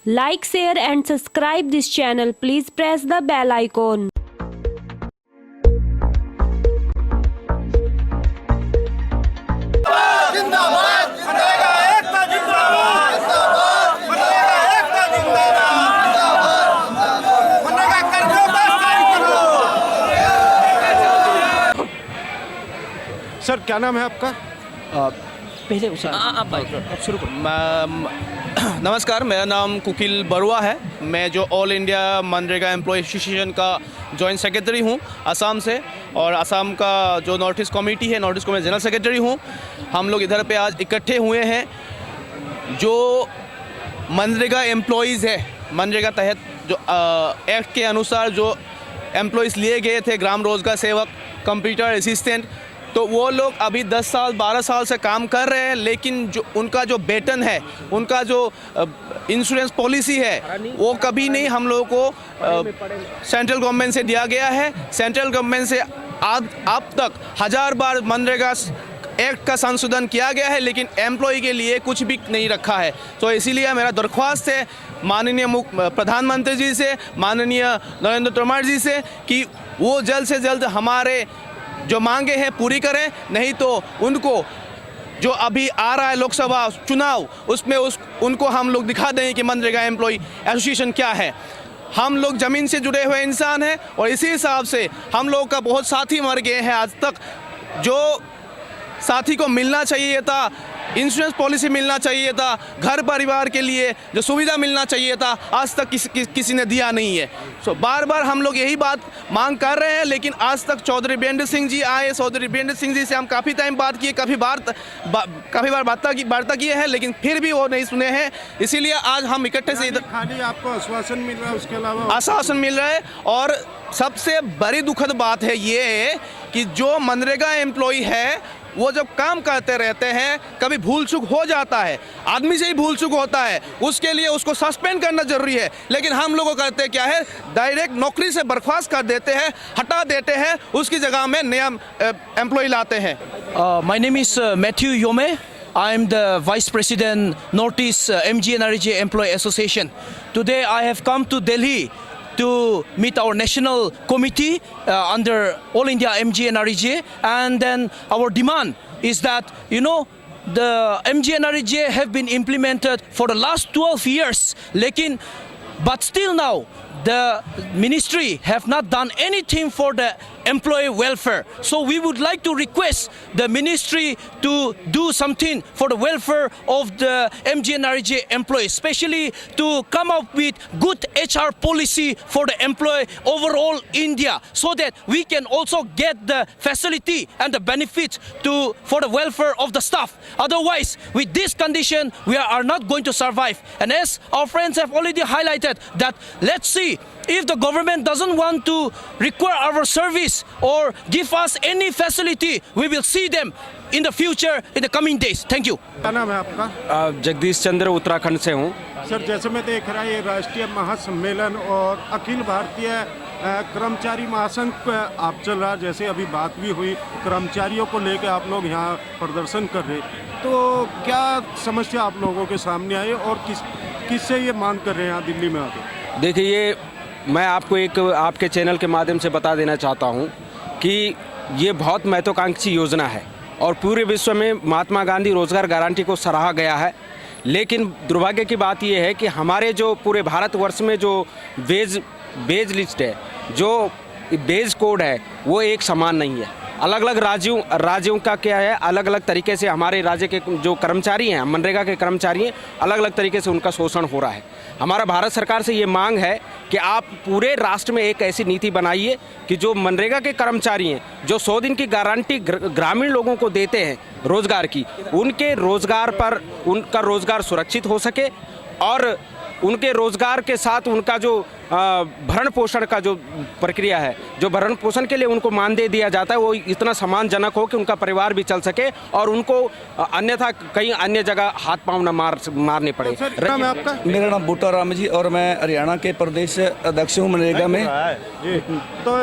Like, share and subscribe this channel. Please press the bell icon. Sir क्या नाम है आपका? पहले उसे आप शुरू करो। नमस्कार, मेरा नाम कुकिल बरुआ है। मैं जो all India MNREGA employ association का जॉइंट सेक्रेटरी हूँ असम से, और असम का जो नॉर्थ ईस्ट कमेटी है, नॉर्थ ईस्ट को मैं जनरल सेक्रेटरी हूँ। हम लोग इधर पे आज इकट्ठे हुए हैं। जो मनरेगा एम्प्लॉयज़ है, मनरेगा तहत जो एक्ट के अनुसार जो एम्प्लॉयज़ लिए गए थे, ग्राम रोजगार सेवक, कंप्यूटर असिस्टेंट, तो वो लोग अभी 10 साल 12 साल से काम कर रहे हैं, लेकिन जो उनका जो वेतन है, उनका जो इंश्योरेंस पॉलिसी है, वो कभी नहीं हम लोगों को सेंट्रल गवर्नमेंट से दिया गया है। सेंट्रल गवर्नमेंट से अब तक 1000 बार मनरेगा एक्ट का संशोधन किया गया है, लेकिन एम्प्लॉय के लिए कुछ भी नहीं रखा है। तो इसीलिए मेरा दरख्वास्त है माननीय प्रधानमंत्री जी से, माननीय नरेंद्र तोमर जी से, कि वो जल्द से जल्द हमारे जो मांगे हैं पूरी करें, नहीं तो उनको जो अभी आ रहा है लोकसभा चुनाव, उसमें उनको हम लोग दिखा दें कि मनरेगा एम्प्लॉय एसोसिएशन क्या है। हम लोग ज़मीन से जुड़े हुए इंसान हैं, और इसी हिसाब से हम लोग का बहुत साथी मर गए हैं आज तक। जो साथी को मिलना चाहिए था, इंश्योरेंस पॉलिसी मिलना चाहिए था, घर परिवार के लिए जो सुविधा मिलना चाहिए था, आज तक किसी ने दिया नहीं है। सो बार बार हम लोग यही बात मांग कर रहे हैं, लेकिन आज तक चौधरी बीरेंद्र सिंह जी आए। चौधरी बीरेंद्र सिंह जी से हम काफ़ी टाइम बात किए, काफ़ी बार वार्ता किए हैं, लेकिन फिर भी वो नहीं सुने हैं। इसीलिए आज हम इकट्ठे से इधर खाली आपको आश्वासन मिल रहा है, उसके अलावा आश्वासन मिल रहा है। और सबसे बड़ी दुखद बात है ये कि जो मनरेगा एम्प्लॉय है, वो जब काम करते रहते हैं, कभी भूल चूक हो जाता है, आदमी से ही भूल चूक होता है, उसके लिए उसको सस्पेंड करना जरूरी है। लेकिन हम लोगों करते क्या है, डायरेक्ट नौकरी से बर्खास्त कर देते हैं, हटा देते हैं, उसकी जगह में नया एम्प्लॉय लाते हैं। My name is Matthew Yome. I am the Vice President Northeast MGNRG Employee Association. Today I have come to Delhi to meet our national committee under All India MGNRG, and then our demand is that, you know, the MGNRG have been implemented for the last 12 years, but still now the ministry have not done anything for the employee welfare. So we would like to request the ministry to do something for the welfare of the MGNRG employees, especially to come up with good HR policy for the employee overall India, so that we can also get the facility and the benefits for the welfare of the staff. Otherwise, with this condition, we are not going to survive. And as our friends have already highlighted, that let's see, if the government doesn't want to require our service or give us any facility, we will see them in the future, in the coming days. Thank you. क्या नाम है आपका? जगदीश चंद्र, उत्तराखंड से हूँ। Sir, जैसे मैं देख रहा ये राष्ट्रीय महासम्मेलन और अखिल भारतीय कर्मचारी महासंघ आप चल रहा, जैसे अभी बात भी हुई, कर्मचारियों को लेकर आप लोग यहाँ प्रदर्शन कर रहे, तो क्या समस्या आप लोगों के सामने आई और किससे ये मांग कर रहे हैं यहाँ दिल्ली में आके? देखिए, मैं आपको एक आपके चैनल के माध्यम से बता देना चाहता हूँ कि ये बहुत महत्वाकांक्षी योजना है, और पूरे विश्व में महात्मा गांधी रोजगार गारंटी को सराहा गया है। लेकिन दुर्भाग्य की बात यह है कि हमारे जो पूरे भारतवर्ष में जो वेज लिस्ट है, जो वेज कोड है, वो एक समान नहीं है। अलग अलग राज्यों का क्या है, अलग अलग तरीके से हमारे राज्य के जो कर्मचारी हैं, मनरेगा के कर्मचारी हैं, अलग अलग तरीके से उनका शोषण हो रहा है। हमारा भारत सरकार से ये मांग है कि आप पूरे राष्ट्र में एक ऐसी नीति बनाइए कि जो मनरेगा के कर्मचारी हैं, जो 100 दिन की गारंटी ग्रामीण लोगों को देते हैं रोज़गार की, उनके रोज़गार पर उनका रोज़गार सुरक्षित हो सके, और उनके रोज़गार के साथ उनका जो भरण पोषण का जो प्रक्रिया है, जो भरण पोषण के लिए उनको मानदेय दिया जाता है, वो इतना सम्मानजनक हो कि उनका परिवार भी चल सके, और उनको अन्यथा कहीं अन्य जगह हाथ पांव न मारने पड़े। आपका? मेरा नाम बूटा राम जी, और मैं हरियाणा के प्रदेश अध्यक्ष हूँ मनरेगा में। तो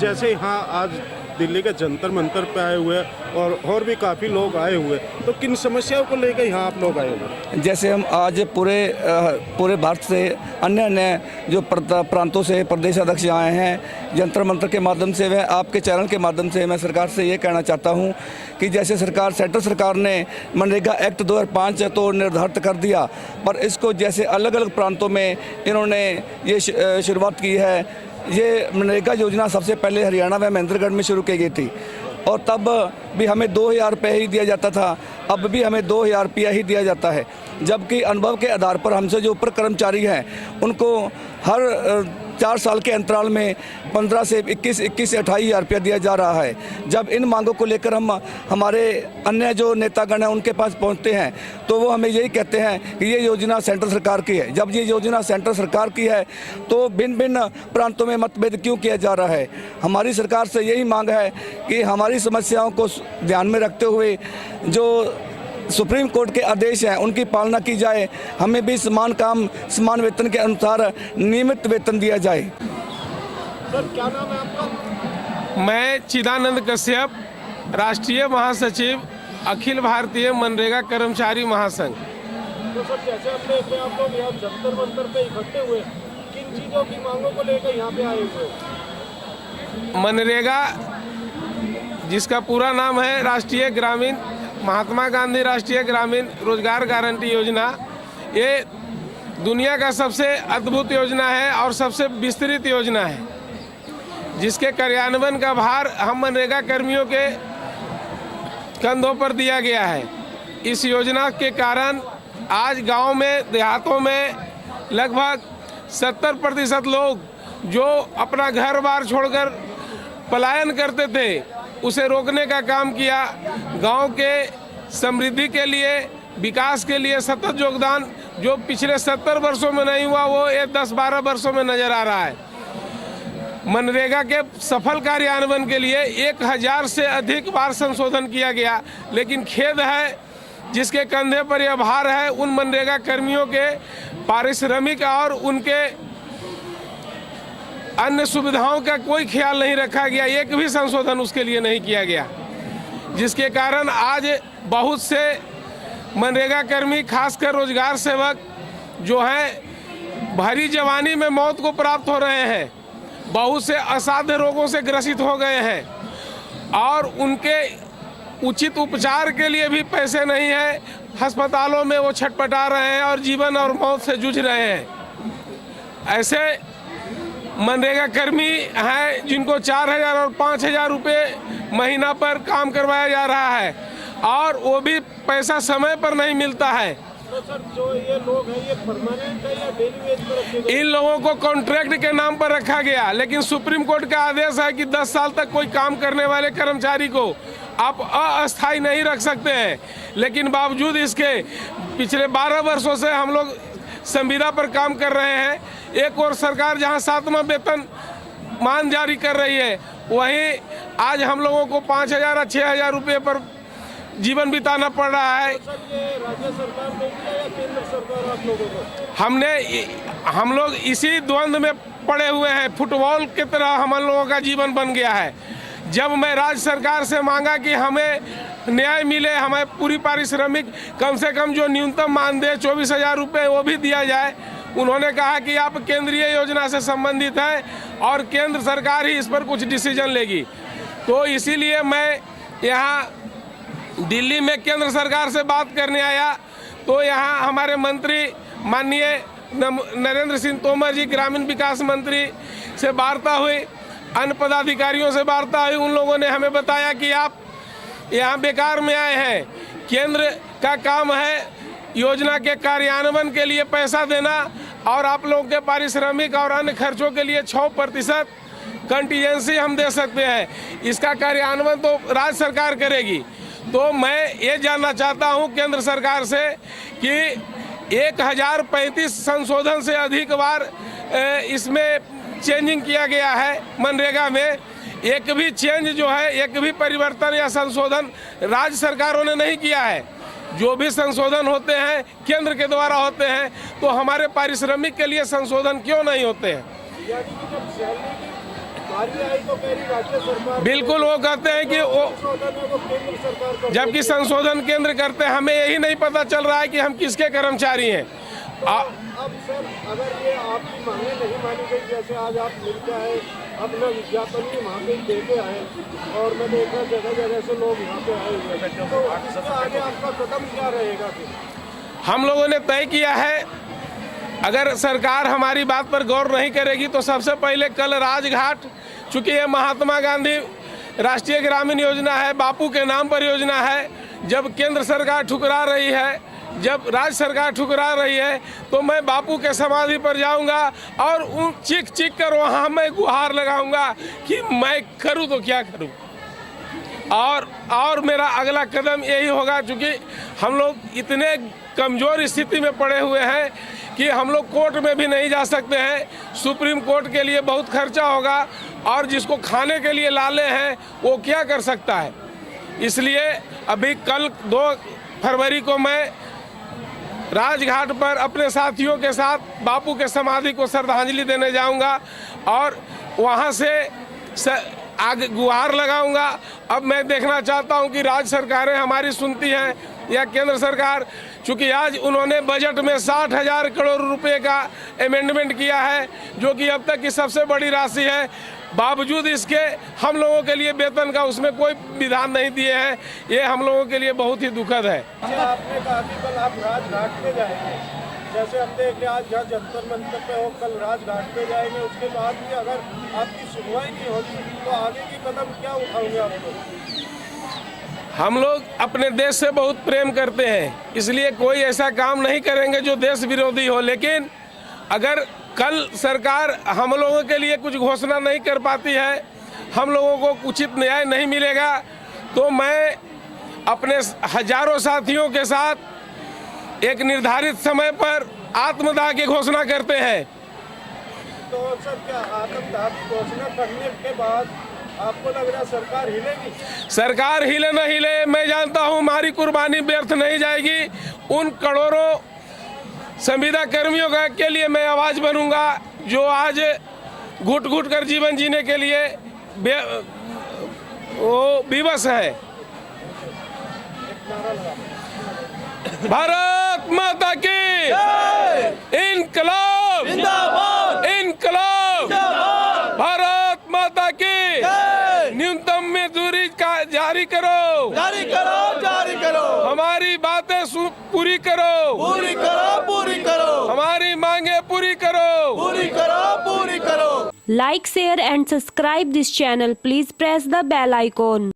जैसे यहाँ आज दिल्ली के जंतर मंतर पे आए हुए हैं और भी काफ़ी लोग आए हुए हैं, तो किन समस्याओं को लेकर यहाँ आप लोग आए हुए? जैसे हम आज पूरे भारत से अन्य अन्य जो प्रांतों से प्रदेश अध्यक्ष आए हैं जंतर मंतर के माध्यम से, वह आपके चैनल के माध्यम से मैं सरकार से ये कहना चाहता हूँ कि जैसे सेंट्रल सरकार ने मनरेगा एक्ट 2005 तो निर्धारित कर दिया, पर इसको जैसे अलग अलग प्रांतों में इन्होंने ये शुरुआत की है। ये मनरेगा योजना सबसे पहले हरियाणा व महेंद्रगढ़ में शुरू की गई थी और तब भी हमें 2000 रुपये ही दिया जाता था, अब भी हमें 2000 रुपया ही दिया जाता है, जबकि अनुभव के आधार पर हमसे जो ऊपर कर्मचारी हैं उनको हर 4 साल के अंतराल में 15 से 21 से 28 हज़ार रुपया दिया जा रहा है। जब इन मांगों को लेकर हम हमारे अन्य जो नेतागण हैं उनके पास पहुंचते हैं तो वो हमें यही कहते हैं कि ये योजना सेंट्रल सरकार की है। जब ये योजना सेंट्रल सरकार की है तो भिन्न भिन्न प्रांतों में मतभेद क्यों किया जा रहा है? हमारी सरकार से यही मांग है कि हमारी समस्याओं को ध्यान में रखते हुए जो सुप्रीम कोर्ट के आदेश हैं उनकी पालना की जाए, हमें भी समान काम समान वेतन के अनुसार नियमित वेतन दिया जाए। सर क्या नाम है आपका? मैं चिदानंद कश्यप, राष्ट्रीय महासचिव, अखिल भारतीय मनरेगा कर्मचारी महासंघ। तो सर जैसे हम देख रहे हैं आप लोग यहाँ जंतर मंतर पे इकट्ठे हुए, किन चीज़ों की मांगों को लेकर यहाँ पे आए हुए? मनरेगा जिसका पूरा नाम है राष्ट्रीय ग्रामीण महात्मा गांधी राष्ट्रीय ग्रामीण रोजगार गारंटी योजना, ये दुनिया का सबसे अद्भुत योजना है और सबसे विस्तृत योजना है, जिसके कार्यान्वयन का भार हम मनरेगा कर्मियों के कंधों पर दिया गया है। इस योजना के कारण आज गांव में देहातों में लगभग 70% लोग जो अपना घर बार छोड़कर पलायन करते थे उसे रोकने का काम किया। गांव के समृद्धि के लिए, विकास के लिए सतत योगदान जो पिछले 70 वर्षों में नहीं हुआ वो ये 10-12 वर्षों में नजर आ रहा है। मनरेगा के सफल कार्यान्वयन के लिए 1000 से अधिक बार संशोधन किया गया, लेकिन खेद है जिसके कंधे पर यह भार है उन मनरेगा कर्मियों के पारिश्रमिक और उनके अन्य सुविधाओं का कोई ख्याल नहीं रखा गया, एक भी संशोधन उसके लिए नहीं किया गया, जिसके कारण आज बहुत से मनरेगा कर्मी खासकर रोजगार सेवक जो हैं भरी जवानी में मौत को प्राप्त हो रहे हैं, बहुत से असाध्य रोगों से ग्रसित हो गए हैं और उनके उचित उपचार के लिए भी पैसे नहीं है। अस्पतालों में वो छटपटा रहे हैं और जीवन और मौत से जूझ रहे हैं। ऐसे मनरेगा कर्मी हैं जिनको 4000 और 5000 रुपये महीना पर काम करवाया जा रहा है और वो भी पैसा समय पर नहीं मिलता है। तो सर जो ये लोग हैं ये परमानेंट है या डेली वेज पर रखे गए? इन लोगों को कॉन्ट्रैक्ट के नाम पर रखा गया, लेकिन सुप्रीम कोर्ट का आदेश है कि 10 साल तक कोई काम करने वाले कर्मचारी को आप अस्थायी नहीं रख सकते हैं। लेकिन बावजूद इसके पिछले 12 वर्षों से हम लोग संविदा पर काम कर रहे हैं। एक और सरकार जहां 7वां वेतन मान जारी कर रही है, वहीं आज हम लोगों को 5000 और 6000 रुपये पर जीवन बिताना पड़ रहा है। सर ये राज्य सरकार ने किया या केंद्र सरकार आप लोगों को? हम लोग इसी द्वंद में पड़े हुए हैं, फुटबॉल की तरह हम लोगों का जीवन बन गया है। जब मैं राज्य सरकार से मांगा कि हमें न्याय मिले, हमें पूरी पारिश्रमिक कम से कम जो न्यूनतम मानदेय 24,000 रुपये वो भी दिया जाए, उन्होंने कहा कि आप केंद्रीय योजना से संबंधित हैं और केंद्र सरकार ही इस पर कुछ डिसीजन लेगी। तो इसीलिए मैं यहाँ दिल्ली में केंद्र सरकार से बात करने आया, तो यहाँ हमारे मंत्री माननीय नरेंद्र सिंह तोमर जी, ग्रामीण विकास मंत्री से वार्ता हुई, अन्य पदाधिकारियों से वार्ता हुई। उन लोगों ने हमें बताया कि आप यहाँ बेकार में आए हैं, केंद्र का काम है योजना के कार्यान्वयन के लिए पैसा देना और आप लोगों के पारिश्रमिक और अन्य खर्चों के लिए 6% कंटीजेंसी हम दे सकते हैं, इसका कार्यान्वयन तो राज्य सरकार करेगी। तो मैं ये जानना चाहता हूँ केंद्र सरकार से कि 1035 संशोधन से अधिक बार इसमें चेंजिंग किया गया है मनरेगा में, एक भी चेंज जो है, एक भी परिवर्तन या संशोधन राज्य सरकारों ने नहीं किया है। जो भी संशोधन होते हैं केंद्र के द्वारा होते हैं, तो हमारे पारिश्रमिक के लिए संशोधन क्यों नहीं होते हैं? यानी कि जब सैलरी की आरबीआई तो कह रही राज्य सरकार, बिल्कुल वो कहते हैं कि वो संशोधन है वो केंद्र सरकार कर, जबकि संशोधन केंद्र करते हैं, हमें यही नहीं पता चल रहा है कि हम किसके कर्मचारी हैं। अब सर अगर ये आपकी मांगे नहीं मानी गई, जैसे आज आप मिल के आए, अपना विज्ञापन भी वहाँ पे दे के आए और मैं देखा जगह जगह से लोग यहाँ पे आए हुए हैं, तो इसके आगे आपका कदम क्या रहेगा फिर? हम लोगों ने तय किया है, अगर सरकार हमारी बात पर गौर नहीं करेगी तो सबसे पहले कल राजघाट, चूँकि ये महात्मा गांधी राष्ट्रीय ग्रामीण योजना है, बापू के नाम पर योजना है, जब केंद्र सरकार ठुकरा रही है, जब राज्य सरकार ठुकरा रही है, तो मैं बापू के समाधि पर जाऊंगा और उन चीख चीख कर वहाँ मैं गुहार लगाऊंगा कि मैं करूँ तो क्या करूँ। और मेरा अगला कदम यही होगा, क्योंकि हम लोग इतने कमज़ोर स्थिति में पड़े हुए हैं कि हम लोग कोर्ट में भी नहीं जा सकते हैं। सुप्रीम कोर्ट के लिए बहुत खर्चा होगा और जिसको खाने के लिए लाले हैं वो क्या कर सकता है। इसलिए अभी कल 2 फरवरी को मैं राजघाट पर अपने साथियों के साथ बापू के समाधि को श्रद्धांजलि देने जाऊंगा और वहां से आगे गुहार लगाऊंगा। अब मैं देखना चाहता हूं कि राज्य सरकारें हमारी सुनती हैं या केंद्र सरकार, चूँकि आज उन्होंने बजट में 60,000 करोड़ रुपए का अमेंडमेंट किया है, जो कि अब तक की सबसे बड़ी राशि है। बावजूद इसके हम लोगों के लिए वेतन का उसमें कोई विधान नहीं दिए हैं। ये हम लोगों के लिए बहुत ही दुखद है। आपने कहा कि कल आप राजघाट पे जाएंगे, जैसे हम देख रहे आज जहाँ जंतर मंतर पे हो, कल राजघाट पे जाएंगे, उसके बाद भी अगर आपकी सुनवाई नहीं होगी तो आगे की कदम क्या उठाओगे आप लोग? हम लोग अपने देश से बहुत प्रेम करते हैं, इसलिए कोई ऐसा काम नहीं करेंगे जो देश विरोधी हो। लेकिन अगर कल सरकार हम लोगों के लिए कुछ घोषणा नहीं कर पाती है, हम लोगों को उचित न्याय नहीं मिलेगा, तो मैं अपने हजारों साथियों के साथ एक निर्धारित समय पर आत्मदाह की घोषणा करते हैं। तो सर क्या आत्मदाह की घोषणा करने के बाद आपको लग रहा है सरकार हिलेगी? सरकार हिले न हिले, मैं जानता हूँ हमारी कुर्बानी व्यर्थ नहीं जाएगी। उन करोड़ों संविदा कर्मियों के लिए मैं आवाज़ बनूंगा जो आज घुट घुट कर जीवन जीने के लिए वो विवश है। भारत माता की इनकलाब इनकलाब, भारत माता की न्यूनतम मजदूरी का जारी करो, जारी करो, जारी करो, हमारी बातें पूरी करो, पूरी करो, पूरी करो, हमारी मांगे पूरी करो, पूरी करो, पूरी करो। Like, share and subscribe this channel. Please press the bell icon.